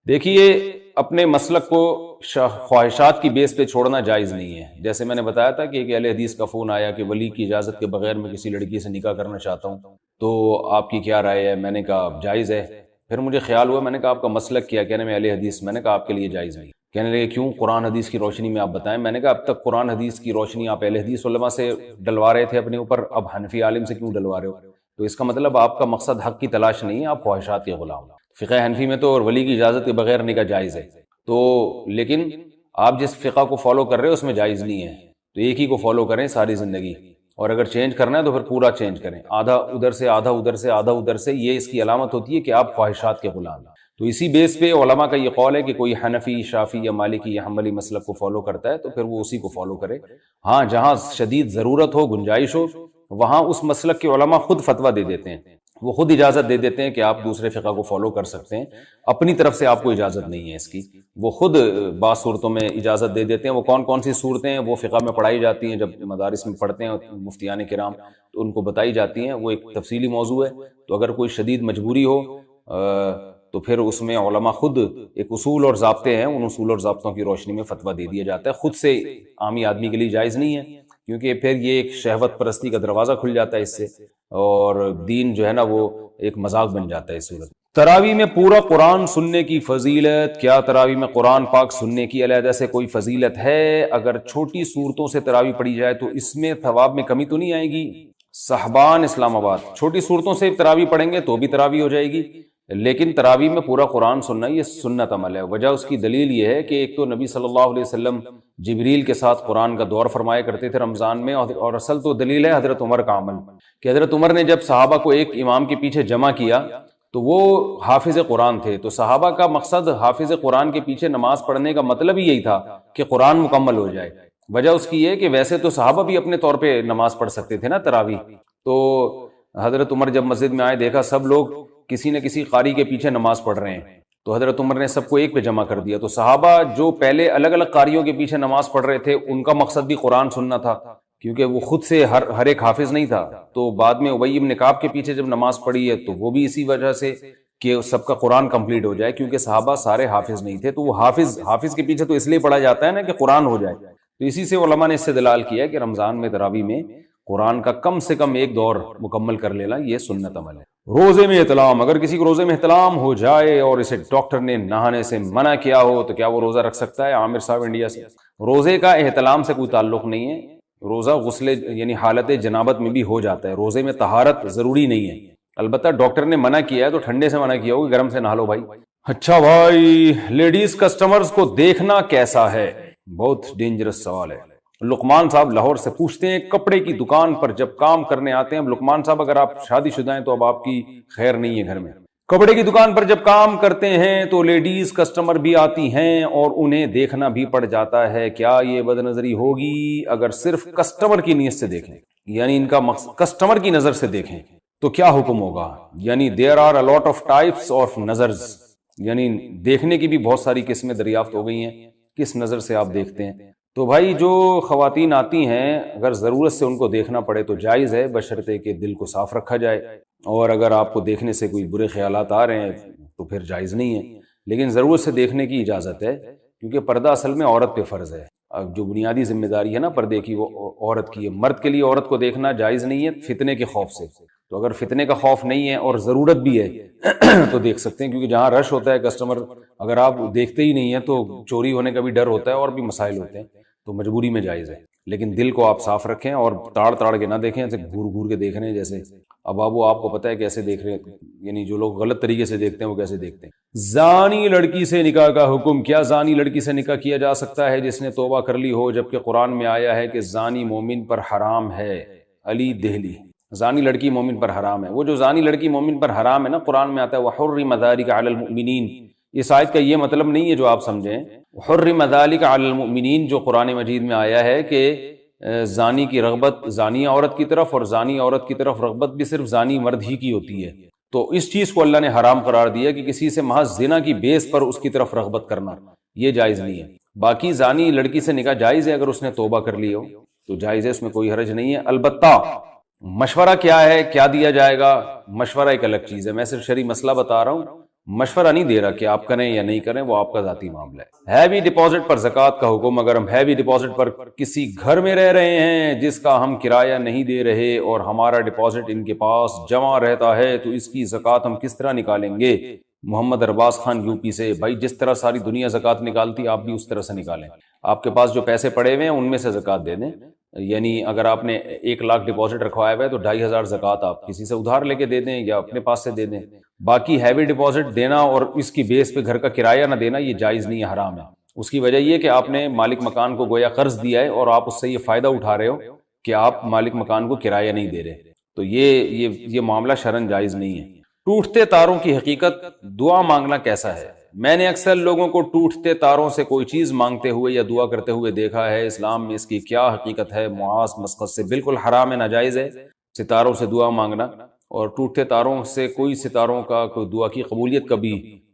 دیکھیے اپنے مسلک کو خواہشات کی بیس پہ چھوڑنا جائز نہیں ہے. جیسے میں نے بتایا تھا کہ ایک اہل حدیث کا فون آیا کہ ولی کی اجازت کے بغیر میں کسی لڑکی سے نکاح کرنا چاہتا ہوں، تو آپ کی کیا رائے ہے؟ میں نے کہا جائز ہے. پھر مجھے خیال ہوا، میں نے کہا آپ کا مسلک کیا؟ کہنے میں اہل حدیث. میں نے کہا آپ کے لیے جائز نہیں. کہنے لگے کیوں؟ قرآن حدیث کی روشنی میں آپ بتائیں. میں نے کہا اب تک قرآن حدیث کی روشنی آپ اہل حدیث علماء سے ڈلوا رہے تھے اپنے اوپر، اب حنفی عالم سے کیوں ڈلوا رہے ہو؟ تو اس کا مطلب آپ کا مقصد حق کی تلاش نہیں ہے، آپ خواہشات کے غلام. فقہ حنفی میں تو اور ولی کی اجازت کے بغیر نکاح جائز ہے، تو لیکن آپ جس فقہ کو فالو کر رہے ہو اس میں جائز نہیں ہے. تو ایک ہی کو فالو کریں ساری زندگی، اور اگر چینج کرنا ہے تو پھر پورا چینج کریں، آدھا ادھر سے آدھا ادھر سے آدھا ادھر سے. یہ اس کی علامت ہوتی ہے کہ آپ خواہشات کے غلام ہیں. تو اسی بیس پہ علماء کا یہ قول ہے کہ کوئی حنفی، شافی یا مالکی یا حنبلی مسلک کو فالو کرتا ہے تو پھر وہ اسی کو فالو کرے. ہاں جہاں شدید ضرورت ہو، گنجائش ہو، وہاں اس مسلک کے علماء خود فتویٰ دے دیتے ہیں، وہ خود اجازت دے دیتے ہیں کہ آپ دوسرے فقہ کو فالو کر سکتے ہیں. اپنی طرف سے آپ کو اجازت نہیں ہے اس کی، وہ خود بعض صورتوں میں اجازت دے دیتے ہیں. وہ کون کون سی صورتیں ہیں وہ فقہ میں پڑھائی جاتی ہیں، جب مدارس میں پڑھتے ہیں مفتیان کرام تو ان کو بتائی جاتی ہیں، وہ ایک تفصیلی موضوع ہے. تو اگر کوئی شدید مجبوری ہو تو پھر اس میں علماء خود ایک اصول اور ضابطے ہیں، ان اصول اور ضابطوں کی روشنی میں فتویٰ دے دیا جاتا ہے. خود سے عامی آدمی کے لیے جائز نہیں ہے، کیونکہ پھر یہ ایک شہوت پرستی کا دروازہ کھل جاتا ہے اس سے، اور دین جو ہے نا وہ ایک مذاق بن جاتا ہے اس صورت. تراویح میں پورا قرآن سننے کی فضیلت. کیا تراویح میں قرآن پاک سننے کی علیحدہ سے کوئی فضیلت ہے؟ اگر چھوٹی صورتوں سے تراویح پڑھی جائے تو اس میں ثواب میں کمی تو نہیں آئے گی؟ صحبان اسلام آباد. چھوٹی صورتوں سے تراویح پڑھیں گے تو بھی تراویح ہو جائے گی، لیکن تراویح میں پورا قرآن سننا یہ سنت عمل ہے. وجہ اس کی دلیل یہ ہے کہ ایک تو نبی صلی اللہ علیہ وسلم جبریل کے ساتھ قرآن کا دور فرمایا کرتے تھے رمضان میں، اور اصل تو دلیل ہے حضرت عمر کا عمل، کہ حضرت عمر نے جب صحابہ کو ایک امام کے پیچھے جمع کیا تو وہ حافظ قرآن تھے. تو صحابہ کا مقصد حافظ قرآن کے پیچھے نماز پڑھنے کا مطلب ہی یہی تھا کہ قرآن مکمل ہو جائے. وجہ اس کی یہ کہ ویسے تو صحابہ بھی اپنے طور پہ نماز پڑھ سکتے تھے نا تراویح. تو حضرت عمر جب مسجد میں آئے، دیکھا سب لوگ کسی نہ کسی قاری کے پیچھے نماز پڑھ رہے ہیں، تو حضرت عمر نے سب کو ایک پہ جمع کر دیا. تو صحابہ جو پہلے الگ الگ قاریوں کے پیچھے نماز پڑھ رہے تھے ان کا مقصد بھی قرآن سننا تھا، کیونکہ وہ خود سے ہر ایک حافظ نہیں تھا. تو بعد میں ابی بن کعب کے پیچھے جب نماز پڑھی ہے تو وہ بھی اسی وجہ سے کہ سب کا قرآن کمپلیٹ ہو جائے، کیونکہ صحابہ سارے حافظ نہیں تھے. تو وہ حافظ کے پیچھے تو اس لیے پڑھا جاتا ہے نا کہ قرآن ہو جائے. تو اسی سے علماء نے اس سے دلال کیا کہ رمضان میں تراویح میں قرآن کا کم سے کم ایک دور مکمل کر لینا یہ سنت عمل ہے. روزے میں احتلام. اگر کسی کو روزے میں احتلام ہو جائے اور اسے ڈاکٹر نے نہانے سے منع کیا ہو تو کیا وہ روزہ رکھ سکتا ہے؟ عامر صاحب انڈیا سے. روزے کا احتلام سے کوئی تعلق نہیں ہے. روزہ غسل یعنی حالت جنابت میں بھی ہو جاتا ہے. روزے میں طہارت ضروری نہیں ہے، البتہ ڈاکٹر نے منع کیا ہے تو ٹھنڈے سے منع کیا ہوگا، گرم سے نہا لو بھائی. اچھا بھائی، لیڈیز کسٹمرز کو دیکھنا کیسا ہے؟ بہت ڈینجرس سوال ہے. لقمان صاحب لاہور سے پوچھتے ہیں، کپڑے کی دکان پر جب کام کرنے آتے ہیں، لقمان صاحب اگر آپ شادی شدہ ہیں تو اب آپ کی خیر نہیں ہے گھر میں. کپڑے کی دکان پر جب کام کرتے ہیں تو لیڈیز کسٹمر بھی آتی ہیں اور انہیں دیکھنا بھی پڑ جاتا ہے، کیا یہ بد نظری ہوگی؟ اگر صرف کسٹمر کی نیت سے دیکھیں، یعنی ان کا مقصد کسٹمر کی نظر سے دیکھیں تو کیا حکم ہوگا؟ یعنی there are a lot of types of نظرز، یعنی دیکھنے کی بھی بہت ساری قسمیں دریافت ہو گئی ہیں، کس نظر سے آپ دیکھتے ہیں. تو بھائی جو خواتین آتی ہیں اگر ضرورت سے ان کو دیکھنا پڑے تو جائز ہے، بشرطے کہ دل کو صاف رکھا جائے. اور اگر آپ کو دیکھنے سے کوئی برے خیالات آ رہے ہیں تو پھر جائز نہیں ہے، لیکن ضرورت سے دیکھنے کی اجازت ہے، کیونکہ پردہ اصل میں عورت پہ فرض ہے. جو بنیادی ذمہ داری ہے نا پردے کی وہ عورت کی ہے. مرد کے لیے عورت کو دیکھنا جائز نہیں ہے فتنے کے خوف سے. تو اگر فتنے کا خوف نہیں ہے اور ضرورت بھی ہے تو دیکھ سکتے ہیں، کیونکہ جہاں رش ہوتا ہے کسٹمر اگر آپ دیکھتے ہی نہیں ہیں تو چوری ہونے کا بھی ڈر ہوتا ہے اور بھی مسائل ہوتے ہیں، تو مجبوری میں جائز ہے. لیکن دل کو آپ صاف رکھیں اور تاڑ کے نہ دیکھیں، ایسے گھور گھور کے دیکھ رہے ہیں جیسے. اب وہ آپ کو پتہ ہے کیسے دیکھ رہے ہیں، یعنی جو لوگ غلط طریقے سے دیکھتے ہیں وہ کیسے دیکھتے ہیں. زانی لڑکی سے نکاح کا حکم. کیا زانی لڑکی سے نکاح کیا جا سکتا ہے جس نے توبہ کر لی ہو، جبکہ قرآن میں آیا ہے کہ زانی مومن پر حرام ہے؟ علی دہلی. زانی لڑکی مومن پر حرام ہے. وہ جو زانی لڑکی مومن پر حرام ہے نا، قرآن میں آتا ہے وَحُرِّمَ ذَلِكَ عَلَى الْمُؤْمِنِينَ. اس آیت کا یہ مطلب نہیں ہے جو آپ سمجھیں. حُرِّمَ ذَلِكَ عَلَى الْمُؤْمِنِينَ جو قرآن مجید میں آیا ہے کہ زانی کی رغبت زانی عورت کی طرف اور زانی عورت کی طرف رغبت بھی صرف زانی مرد ہی کی ہوتی ہے. تو اس چیز کو اللہ نے حرام قرار دیا کہ کسی سے محض زنا کی بیس پر اس کی طرف رغبت کرنا یہ جائز نہیں ہے. باقی زانی لڑکی سے نکاح جائز ہے، اگر اس نے توبہ کر لی ہو تو جائز ہے، اس میں کوئی حرج نہیں ہے. البتہ مشورہ کیا ہے، کیا دیا جائے گا، مشورہ ایک الگ چیز ہے. میں صرف شرعی مسئلہ بتا رہا ہوں، مشورہ نہیں دے رہا کہ آپ کریں یا نہیں کریں، وہ آپ کا ذاتی معاملہ ہے۔ ہیوی ڈپازٹ پر زکوٰۃ کا حکم، اگر ہم ہیوی ڈپازٹ پر کسی گھر میں رہ رہے ہیں جس کا ہم کرایہ نہیں دے رہے اور ہمارا ڈپازٹ ان کے پاس جمع رہتا ہے، تو اس کی زکوٰۃ ہم کس طرح نکالیں گے؟ محمد ارباز خان یو پی سے، بھائی جس طرح ساری دنیا زکوٰۃ نکالتی آپ بھی اس طرح سے نکالیں۔ آپ کے پاس جو پیسے پڑے ہوئے ہیں ان میں سے زکوٰۃ دے دیں، یعنی اگر آپ نے 1 لاکھ ڈپازٹ رکھوایا ہوا ہے تو 2,500 زکوٰۃ آپ کسی سے ادھار لے کے دے دیں یا اپنے پاس سے دے دیں۔ باقی ہیوی ڈپازٹ دینا اور اس کی بیس پہ گھر کا کرایہ نہ دینا یہ جائز نہیں ہے، حرام ہے۔ اس کی وجہ یہ کہ آپ نے مالک مکان کو گویا قرض دیا ہے اور آپ اس سے یہ فائدہ اٹھا رہے ہو کہ آپ مالک مکان کو کرایہ نہیں دے رہے، تو یہ معاملہ شرعاً جائز نہیں ہے۔ ٹوٹتے تاروں کی حقیقت، دعا مانگنا کیسا ہے؟ میں نے اکثر لوگوں کو ٹوٹتے تاروں سے کوئی چیز مانگتے ہوئے یا دعا کرتے ہوئے دیکھا ہے، اسلام میں اس کی کیا حقیقت ہے؟ معاذ مسقط سے بالکل حرام ہے، ناجائز ہے ستاروں سے دعا مانگنا، اور ٹوٹتے تاروں سے کوئی ستاروں کا کوئی دعا کی قبولیت کا بھی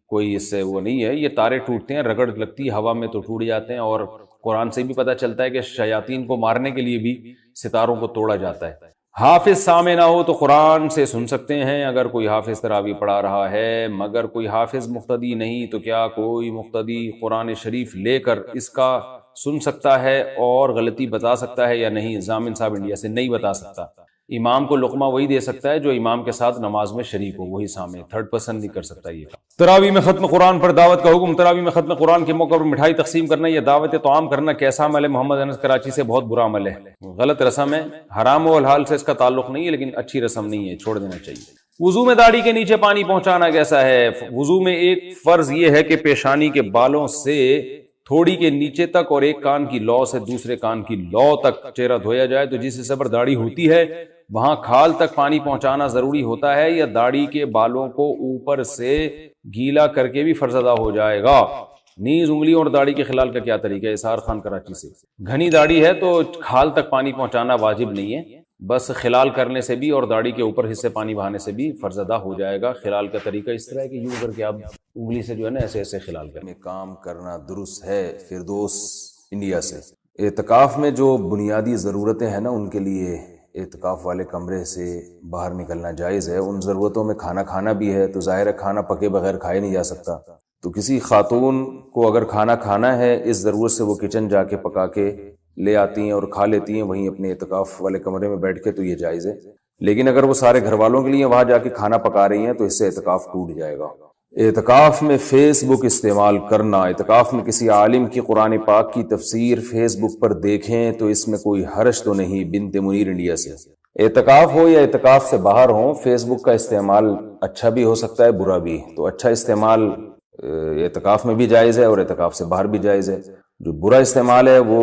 کوئی اس سے وہ نہیں ہے۔ یہ تارے ٹوٹتے ہیں، رگڑ لگتی ہے ہوا میں تو ٹوٹ جاتے ہیں، اور قرآن سے بھی پتہ چلتا ہے کہ شیاطین کو مارنے کے لیے بھی ستاروں کو توڑا جاتا ہے۔ حافظ سامع نہ ہو تو قرآن سے سن سکتے ہیں اگر کوئی حافظ تراویح پڑھا رہا ہے، مگر کوئی حافظ مقتدی نہیں تو کیا کوئی مقتدی قرآن شریف لے کر اس کا سن سکتا ہے اور غلطی بتا سکتا ہے یا نہیں؟ ضامن صاحب انڈیا سے، نہیں بتا سکتا۔ امام کو لقمہ وہی دے سکتا ہے جو امام کے ساتھ نماز میں شریک ہو، وہی سامع، تھرڈ پرسن نہیں کر سکتا یہ کام۔ تراویح میں ختم قرآن پر دعوت کا حکم، تراویح میں ختم قرآن کے موقع پر مٹھائی تقسیم کرنا یا دعوت طعام کرنا کیسا عمل ہے؟ محمد انس کراچی سے، بہت برا عمل ہے، غلط رسم ہے، حرام و حلال سے اس کا تعلق نہیں ہے، لیکن اچھی رسم نہیں ہے، چھوڑ دینا چاہیے۔ وضو میں داڑھی کے نیچے پانی پہنچانا کیسا ہے؟ وضو میں ایک فرض یہ ہے کہ پیشانی کے بالوں سے تھوڑی کے نیچے تک اور ایک کان کی لو سے دوسرے کان کی لو تک چہرہ دھویا جائے، تو جس حصے پر داڑھی ہوتی ہے وہاں کھال تک پانی پہنچانا ضروری ہوتا ہے، یا داڑھی کے بالوں کو اوپر سے گیلا کر کے بھی فرض ادا ہو جائے گا؟ نیز انگلیوں اور داڑھی کے خلال کا کیا طریقہ ہے؟ اسحار خان کراچی سے، گھنی داڑھی ہے تو کھال تک پانی پہنچانا واجب نہیں ہے، بس خلال کرنے سے بھی اور داڑھی کے اوپر حصے پانی بہانے سے بھی فرض ادا ہو جائے گا۔ خلال کا طریقہ اس طرح ہے کہ یوں کر کے آپ انگلی سے جو ہے نا ایسے ایسے خلال کریں۔ کام کرنا درست ہے، فردوس انڈیا سے۔ اعتکاف میں جو بنیادی ضرورتیں ہیں نا ان کے لیے اعتکاف والے کمرے سے باہر نکلنا جائز ہے۔ ان ضرورتوں میں کھانا کھانا بھی ہے، تو ظاہر ہے کھانا پکے بغیر کھائے نہیں جا سکتا، تو کسی خاتون کو اگر کھانا کھانا ہے اس ضرورت سے وہ کچن جا کے پکا کے لے آتی ہیں اور کھا لیتی ہیں وہیں اپنے اعتکاف والے کمرے میں بیٹھ کے، تو یہ جائز ہے۔ لیکن اگر وہ سارے گھر والوں کے لیے وہاں جا کے کھانا پکا رہی ہیں تو اس سے اعتکاف ٹوٹ جائے گا۔ اعتکاف میں فیس بک استعمال کرنا، اعتکاف میں کسی عالم کی قرآن پاک کی تفسیر فیس بک پر دیکھیں تو اس میں کوئی حرج تو نہیں؟ بنت منیر انڈیا سے۔ اعتکاف ہو یا اعتکاف سے باہر ہو، فیس بک کا استعمال اچھا بھی ہو سکتا ہے برا بھی، تو اچھا استعمال اعتکاف میں بھی جائز ہے اور اعتکاف سے باہر بھی جائز ہے۔ جو برا استعمال ہے وہ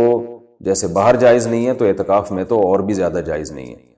جیسے باہر جائز نہیں ہے تو اعتکاف میں تو اور بھی زیادہ جائز نہیں ہے۔